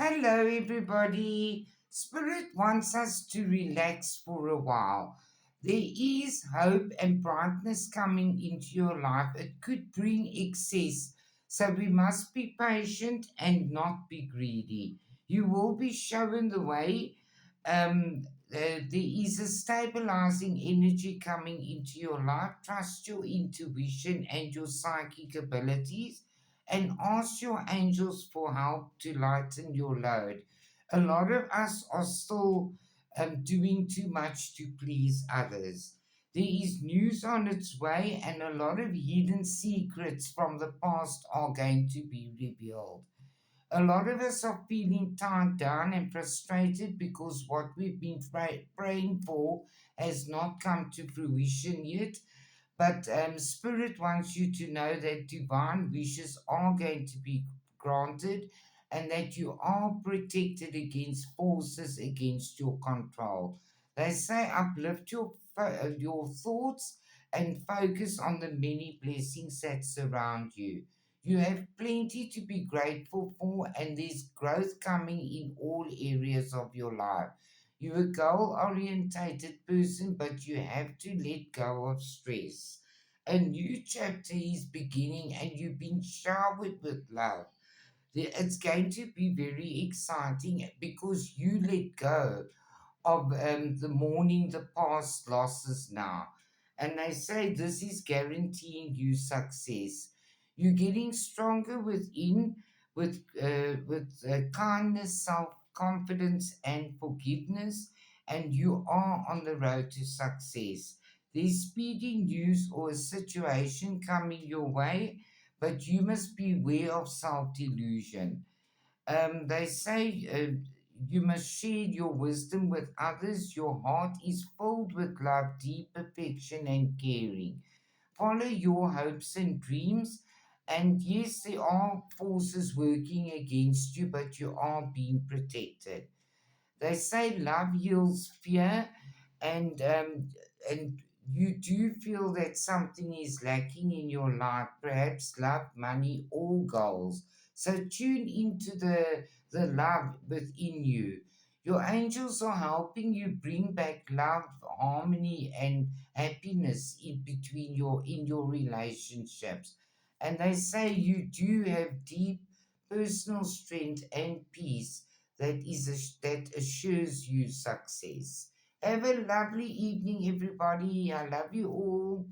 Hello, everybody. Spirit wants us to relax for a while. There is hope and brightness coming into your life. It could bring excess, so we must be patient and not be greedy. You will be shown the way. There is a stabilizing energy coming into your life. Trust your intuition and your psychic abilities and ask your angels for help to lighten your load. A lot of us are still doing too much to please others. There is news on its way, and a lot of hidden secrets from the past are going to be revealed. A lot of us are feeling tied down and frustrated because what we've been praying for has not come to fruition yet. But Spirit wants you to know that divine wishes are going to be granted and that you are protected against forces against your control. They say uplift your thoughts and focus on the many blessings that surround you. You have plenty to be grateful for, and there's growth coming in all areas of your life. You're a goal orientated person, but you have to let go of stress. A new chapter is beginning, and you've been showered with love. It's going to be very exciting because you let go of the mourning the past losses now. And they say this is guaranteeing you success. You're getting stronger within with kindness, self confidence, and forgiveness, and you are on the road to success. There's speedy news or a situation coming your way, but you must beware of self delusion. They say you must share your wisdom with others. Your heart is filled with love, deep affection, and caring. Follow your hopes and dreams. And yes, there are forces working against you, but you are being protected. They say love heals fear, and you do feel that something is lacking in your life, perhaps love, money, or goals. So tune into the love within you. Your angels are helping you bring back love, harmony, and happiness in your relationships. And they say you do have deep personal strength and peace that assures you success. Have a lovely evening, everybody. I love you all.